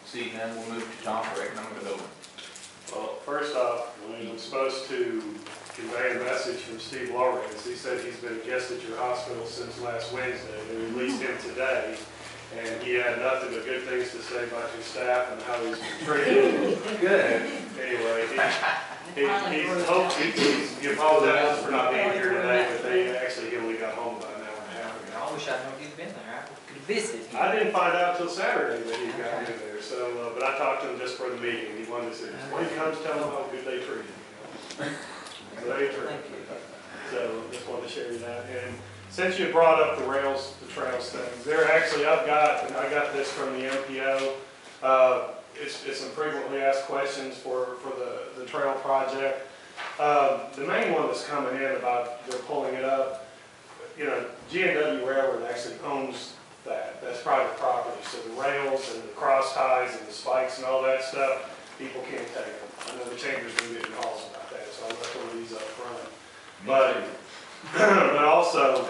Seeing none, we'll move to Tom for economic development. Well, first off, I'm supposed to convey a message from Steve Lawrence. He said he's been a guest at your hospital since last Wednesday. They released him today, and he had nothing but good things to say about your staff and how he's been treated. Good. Anyway, he apologizes for not being here today, but he only got home about an hour and a half ago. I wish I'd known you'd been there. I could have visited him. I didn't find out till Saturday that he got in there, so, but I talked to him just for the meeting. He wanted to say, when he comes, tell him how good they treat him. So they treat him. So just wanted to share that. And since you brought up the trails thing, they're actually, I got this from the MPO. It's some frequently asked questions for the trail project. The main one that's coming in about they're pulling it up, G&W Railroad actually owns that. That's private property. So the rails and the cross ties and the spikes and all that stuff, people can't take them. I know the chamber's been getting calls about that, so I'll let these up front. But also,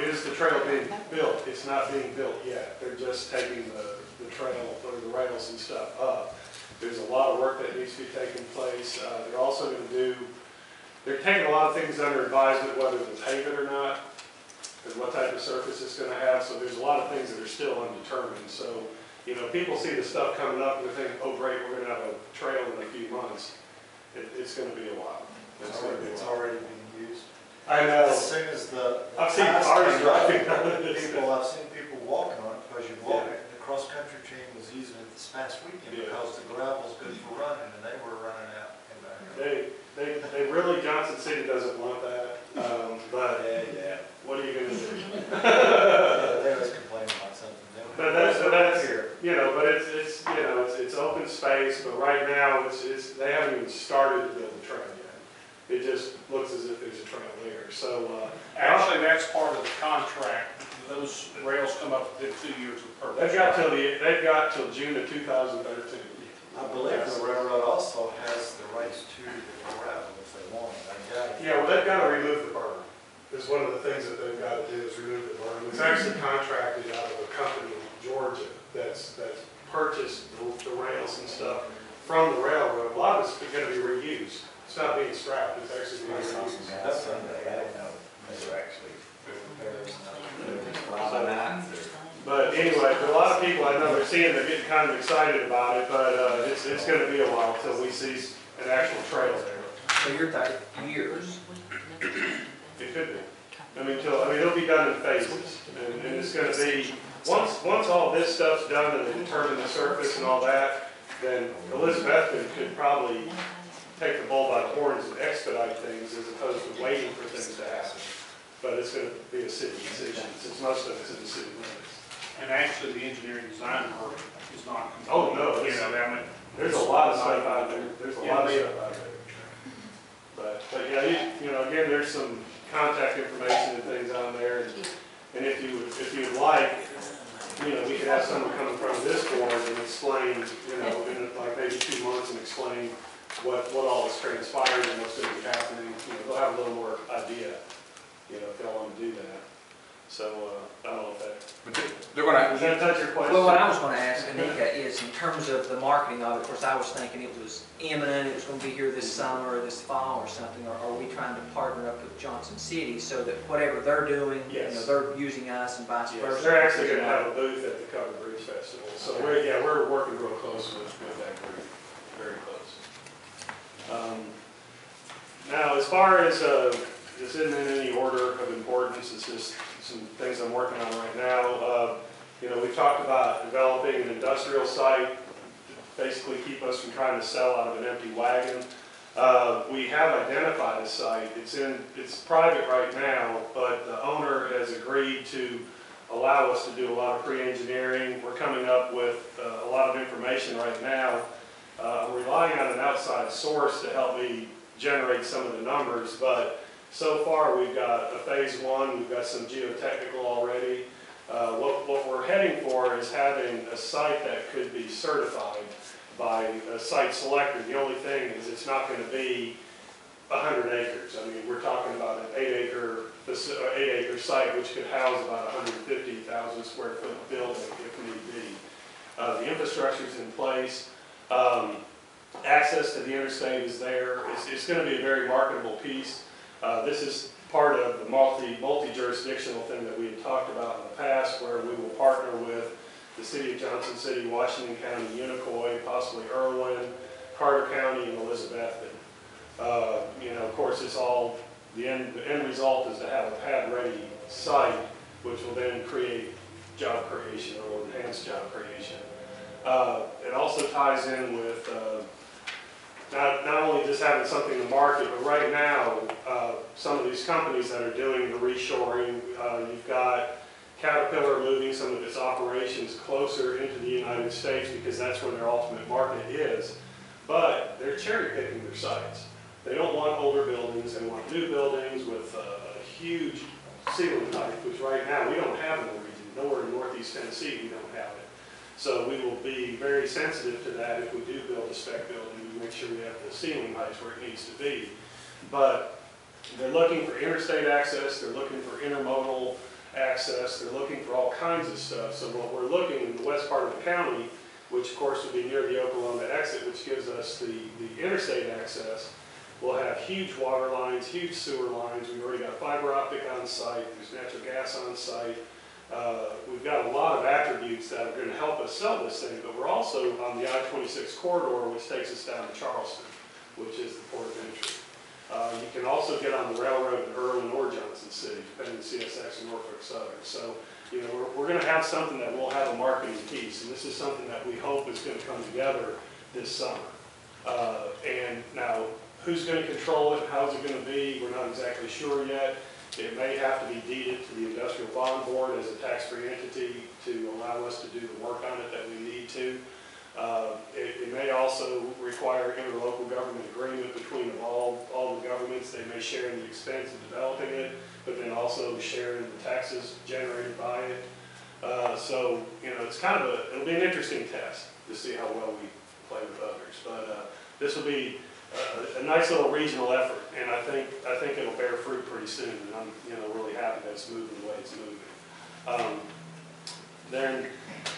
is the trail being built? It's not being built yet. They're just taking the trail or the rails and stuff up. There's a lot of work that needs to be taking place. They're also going to they're taking a lot of things under advisement, whether to pave it or not, and what type of surface it's going to have. So there's a lot of things that are still undetermined. So, people see the stuff coming up and they think, oh great, we're going to have a trail in a few months. It's going to be a while. It's already being used. I know. As soon as I've seen cars driving on it. I've seen people walking on it because you walk it. The cross-country team was using it this past weekend because the gravel's good for running, and they were running out and back. They really, Johnson City doesn't want that, but what are you going to do? They was complaining about something. But that's here. But it's open space. But right now, they haven't even started to build the trail yet. It just looks as if there's a trail there. So actually, that's part of the contract. Those rails come up within 2 years of purchase. They've got till June of 2013. I believe the railroad also has the rights to the gravel if they want it. Yeah, well, they've got to remove the berm. Is one of the things that they've got to do is remove the berm. It's actually contracted out of a company in Georgia that's purchased the rails and stuff from the railroad. A lot of it's going to be reused. It's not being scrapped. It's actually being reused. That's Sunday. I didn't know they were actually. But anyway, for a lot of people I know they're getting kind of excited about it, but it's going to be a while until we see an actual trail there. So you're talking years. It could be. It'll be done in phases, and it's going to be once all this stuff's done and they determine the surface and all that, then Elizabethton could probably take the bull by the horns and expedite things as opposed to waiting for things to happen. But it's going to be a city decision since most of it's in the city limits. And actually, the engineering design work is not complete. Oh no, there's a lot of stuff out there. There's a lot of stuff out there. But again, there's some contact information and things on there. And if you'd like, we could have someone come in front of this board and explain, in like maybe 2 months and explain what all is transpired and what's going to be happening. They'll have a little more idea. If y'all want to do that. So, I don't know if They're going to. does that touch your question? Well, what I was going to ask Anika is in terms of the marketing of it, of course I was thinking it was imminent, it was going to be here this summer or this fall or something, or are we trying to partner up with Johnson City so that whatever they're doing, they're using us and vice versa? They're actually going to have a booth at the Covered Bridge Festival. So we're working real close with that group, very close. Now, as far as this isn't in any order of importance, it's just some things I'm working on right now. We've talked about developing an industrial site to basically keep us from trying to sell out of an empty wagon. We have identified a site. It's private right now, but the owner has agreed to allow us to do a lot of pre-engineering. We're coming up with a lot of information right now. I'm relying on an outside source to help me generate some of the numbers, but so far we've got a phase 1, we've got some geotechnical already. What we're heading for is having a site that could be certified by a site selector. The only thing is it's not going to be 100 acres. We're talking about an 8-acre site which could house about 150,000 square foot building if need be. The infrastructure's in place. Access to the interstate is there. It's going to be a very marketable piece. This is part of the multi-jurisdictional thing that we had talked about in the past, where we will partner with the City of Johnson City, Washington County, Unicoi, possibly Irwin, Carter County, and Elizabethton. Of course, it's all, the end result is to have a pad-ready site, which will then create job creation or enhance job creation. It also ties in with not only just having something to market, but right now, some of these companies that are doing the reshoring, you've got Caterpillar moving some of its operations closer into the United States because that's where their ultimate market is. But they're cherry picking their sites. They don't want older buildings, they want new buildings with a huge ceiling height, which right now we don't have in the region. Nowhere in Northeast Tennessee we don't have it. So we will be very sensitive to that if we do build a spec building. We make sure we have the ceiling heights where it needs to be. But they're looking for interstate access, they're looking for intermodal access, they're looking for all kinds of stuff. So what we're looking in the west part of the county, which of course would be near the Okolona exit, which gives us the interstate access, we'll have huge water lines, huge sewer lines. We've already got fiber optic on site, there's natural gas on site. We've got a lot of attributes that are going to help us sell this thing, but we're also on the I-26 corridor, which takes us down to Charleston, which is the port of entry. You can also get on the railroad in Irwin or Johnson City, depending on CSX and Norfolk Southern. So, we're going to have something that will have a marketing piece, and this is something that we hope is going to come together this summer. And now, who's going to control it? How's it going to be? We're not exactly sure yet. It may have to be deeded to the Industrial Bond Board as a tax-free entity to allow us to do the work on it that we need to. It may also require interlocal government agreement between all the governments. They may share in the expense of developing it, but then also share in the taxes generated by it. So, it's kind of it'll be an interesting test to see how well we play with others. But this will be a nice little regional effort, and I think it'll bear fruit pretty soon. And I'm really happy that it's moving the way it's moving. Then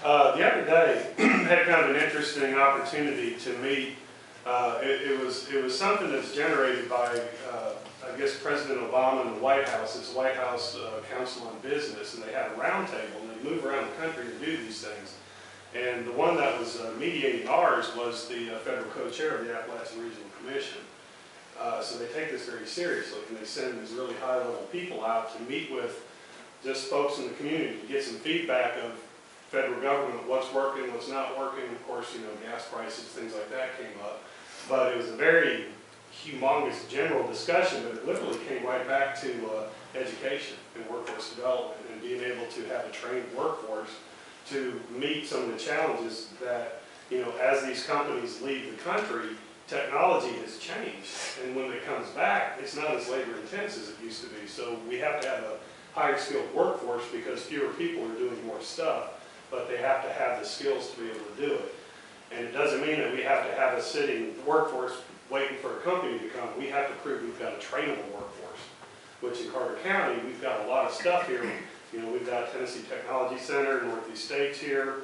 the other day had kind of an interesting opportunity to meet. It was something that's generated by I guess President Obama and the White House. It's the White House Council on Business, and they had a roundtable, and they move around the country to do these things. And the one that was mediating ours was the federal co-chair of the Appalachian Regional Commission. So they take this very seriously, and they send these really high-level people out to meet with just folks in the community to get some feedback of federal government, what's working, what's not working. Of course, gas prices, things like that came up. But it was a very humongous general discussion, but it literally came right back to education and workforce development and being able to have a trained workforce to meet some of the challenges that, as these companies leave the country, technology has changed. And when it comes back, it's not as labor intense as it used to be. So we have to have a higher skilled workforce because fewer people are doing more stuff, but they have to have the skills to be able to do it. And it doesn't mean that we have to have a sitting workforce waiting for a company to come. We have to prove we've got a trainable workforce, which in Carter County, we've got a lot of stuff here. We've got Tennessee Technology Center, Northeast States here,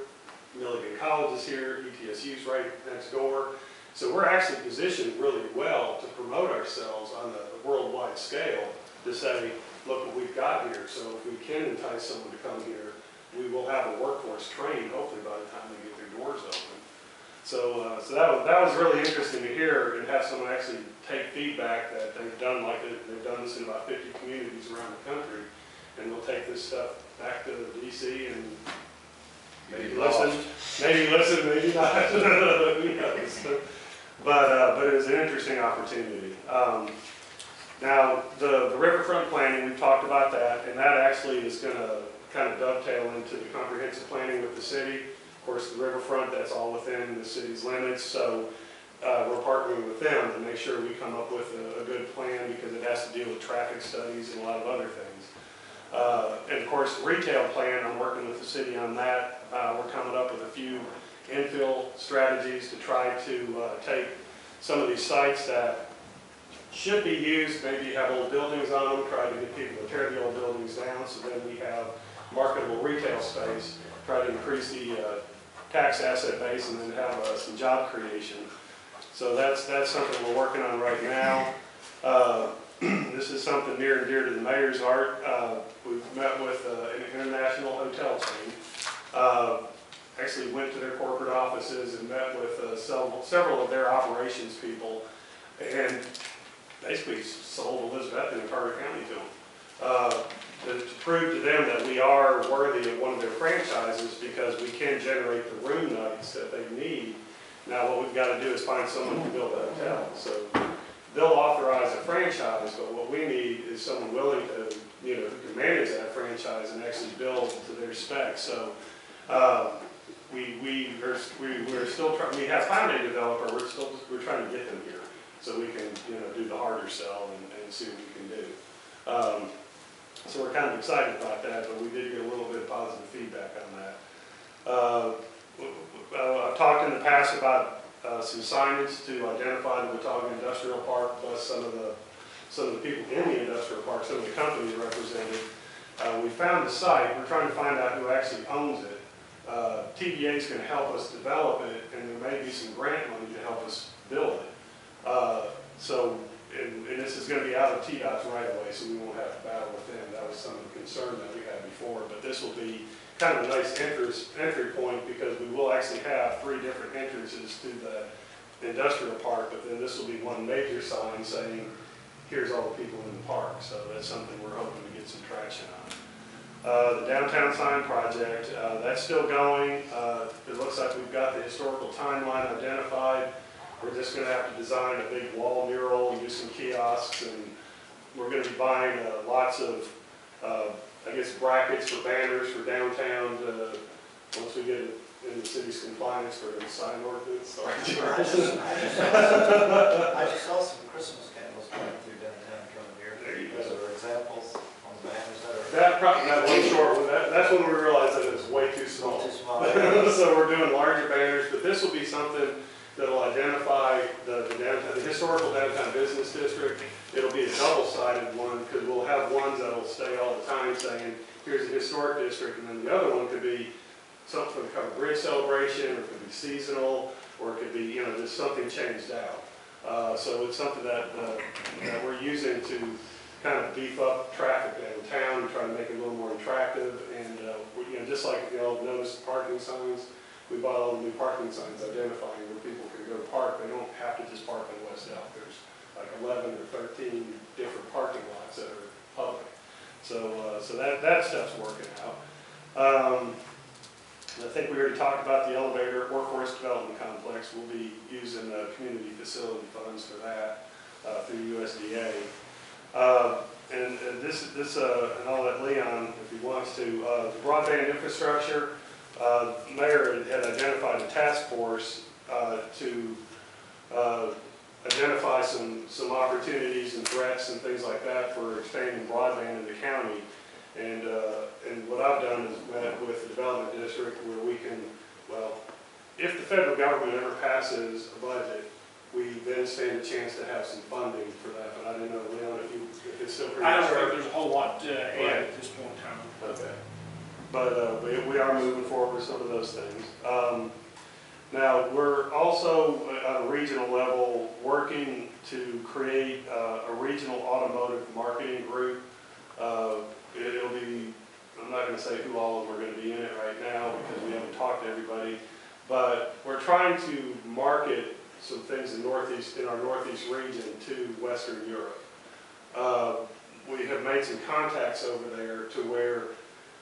Milligan College is here, ETSU's right next door. So we're actually positioned really well to promote ourselves on a worldwide scale to say, look what we've got here. So if we can entice someone to come here, we will have a workforce trained, hopefully by the time they get their doors open. So, that was really interesting to hear and have someone actually take feedback that they've done they've done this in about 50 communities around the country. And we'll take this stuff back to DC and maybe listen, maybe not. Who knows? But it was an interesting opportunity. Now, the riverfront planning, we've talked about that, and that actually is going to kind of dovetail into the comprehensive planning with the city. Of course, the riverfront, that's all within the city's limits, so we're partnering with them to make sure we come up with a good plan because it has to deal with traffic studies and a lot of other things. And of course, the retail plan, I'm working with the city on that. We're coming up with a few infill strategies to try to take some of these sites that should be used, maybe have old buildings on them, try to get people to tear the old buildings down so then we have marketable retail space, try to increase the tax asset base and then have some job creation. So that's something we're working on right now. This is something near and dear to the mayor's heart. We've met with an international hotel chain. Actually went to their corporate offices and met with several of their operations people, and basically sold Elizabethton and Carter County to them. To prove to them that we are worthy of one of their franchises because we can generate the room nights that they need. Now what we've got to do is find someone to build a hotel. So they'll authorize a franchise, but what we need is someone willing to, who can manage that franchise and actually build to their specs. So we're still trying. We have found a developer. We're trying to get them here so we can do the harder sell and see what we can do. So we're kind of excited about that, but we did get a little bit of positive feedback on that. I've talked in the past about some signage to identify the Watauga Industrial Park, plus some of the people in the industrial park, some of the companies represented. We found the site. We're trying to find out who actually owns it. TVA is going to help us develop it, and there may be some grant money to help us build it. And this is going to be out of TDOT's right away, so we won't have to battle with them. That was some of the concern that we had before, but this will be kind of a nice entry point because we will actually have 3 different entrances to the industrial park, but then this will be one major sign saying, here's all the people in the park. So that's something we're hoping to get some traction on. The downtown sign project, that's still going. It looks like we've got the historical timeline identified. We're just going to have to design a big wall mural, use some kiosks, and we're going to be buying lots of, brackets for banners for downtown once we get it in the city's compliance for the sign ordinance. I just saw some Christmas candles going through downtown coming here. There you go. Those are examples on the banners That one short one, that's when we realized that it was way too small. Too small. So we're doing larger banners, but this will be something that'll identify the historical downtown business district. It'll be a double-sided one because we'll have ones that'll stay all the time saying, here's the historic district, and then the other one could be something for the covered bridge celebration, or it could be seasonal, or it could be, just something changed out. So it's something that we're using to kind of beef up traffic downtown and try to make it a little more attractive. And just like notice parking signs, we bought all the new parking signs identifying where people can go to park. They don't have to just park on West Elk. There's like 11 or 13 different parking lots that are public. So that stuff's working out. I think we already talked about the elevator workforce development complex. We'll be using community facility funds for that through USDA. And I'll let Leon, if he wants to, the broadband infrastructure. Mayor had identified a task force to identify some opportunities and threats and things like that for expanding broadband in the county. And what I've done is met with the development district where we can, if the federal government ever passes a budget, we then stand a chance to have some funding for that. But I didn't know, Leon, if it's still pretty I don't short. think there's a whole lot to add at this point in time. Okay. But we are moving forward with some of those things. Now, we're also at a regional level working to create a regional automotive marketing group. It'll be, I'm not going to say who all of them are going to be in it right now because we haven't talked to everybody, but we're trying to market some things in our northeast region to Western Europe. We have made some contacts over there to where,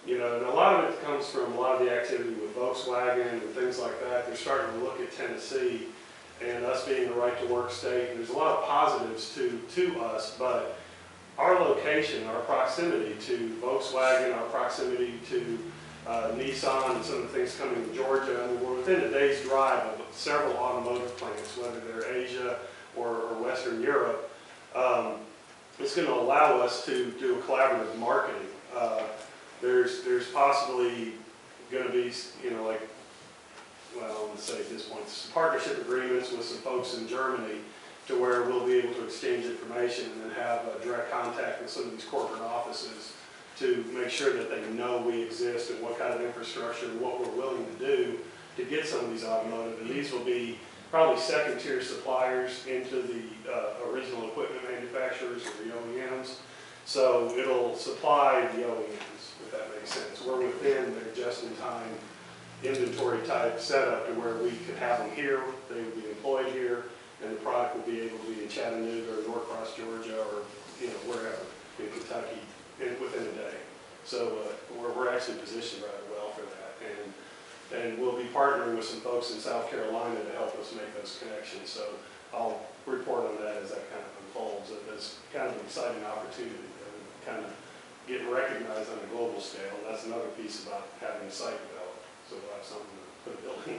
and a lot of it comes from a lot of the activity with Volkswagen and things like that. They're starting to look at Tennessee and us being a right-to-work state. And there's a lot of positives to us, but our location, our proximity to Volkswagen, our proximity to Nissan and some of the things coming to Georgia, we're within a day's drive of several automotive plants, whether they're Asia or Western Europe. It's going to allow us to do a collaborative marketing. There's possibly going to be, let's say at this point, some partnership agreements with some folks in Germany to where we'll be able to exchange information and then have direct contact with some of these corporate offices to make sure that they know we exist and what kind of infrastructure and what we're willing to do to get some of these automotive, and these will be probably second-tier suppliers into the original equipment manufacturers or the OEMs. So it'll supply the OEMs, if that makes sense. We're within their just-in-time inventory type setup to where we could have them here, they would be employed here, and the product will be able to be in Chattanooga or Norcross, Georgia, or wherever in Kentucky within a day. So we're actually positioned rather well for that, and we'll be partnering with some folks in South Carolina to help us make those connections. So I'll report on that as that kind of unfolds. It's kind of an exciting opportunity, kind of getting recognized on a global scale. And that's another piece about having a site developed, so we'll have something to put a building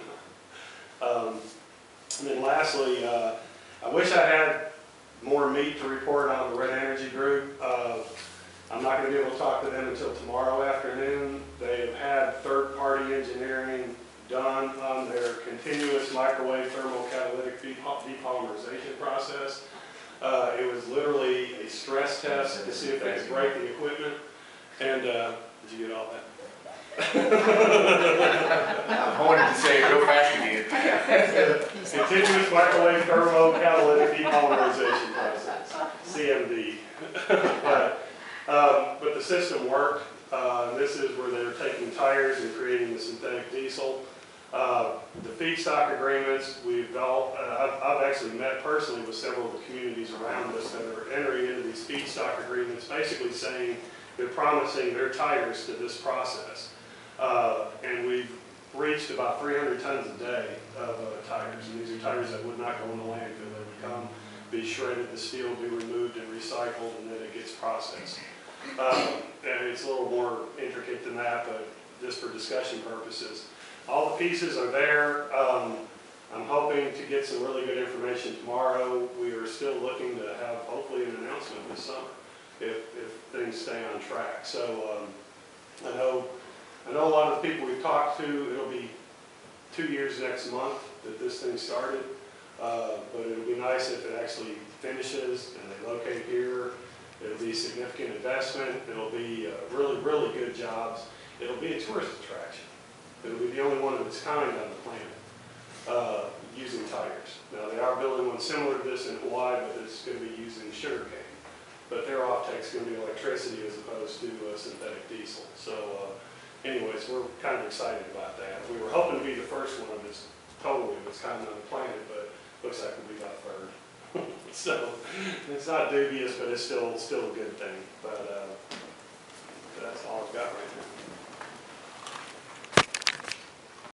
on. And then lastly, I wish I had more meat to report on the Red Energy Group. I'm not going to be able to talk to them until tomorrow afternoon. They have had third-party engineering done on their continuous microwave thermocatalytic depolymerization process. It was literally a stress test to see if they could break the equipment. And did you get all that? I wanted to say it real fast again. Continuous microwave thermocatalytic depolymerization process, CMD. But the system worked. This is where they're taking tires and creating the synthetic diesel. The feedstock agreements, I've actually met personally with several of the communities around us that are entering into these feedstock agreements, basically saying they're promising their tires to this process. And we've reached about 300 tons a day of tires. And these are tires that would not go in the landfill. They would come, be shredded, the steel be removed and recycled, and then it gets processed. And it's a little more intricate than that, but just for discussion purposes. All the pieces are there. I'm hoping to get some really good information tomorrow. We are still looking to have hopefully an announcement this summer if things stay on track. So I know a lot of the people we've talked to, it'll be 2 years next month that this thing started. But it'll be nice if it actually finishes and they locate here. It'll be significant investment. It'll be really, really good jobs. It'll be a tourist attraction. It'll be the only one of its kind on the planet using tires. Now, they are building one similar to this in Hawaii, but it's going to be using sugarcane. But their off-take's going to be electricity as opposed to synthetic diesel. So anyways, we're kind of excited about that. We were hoping to be the first one of this totally of its kind on the planet, but looks like we'll be about third. So it's not dubious, but it's still a good thing. But that's all I've got right now.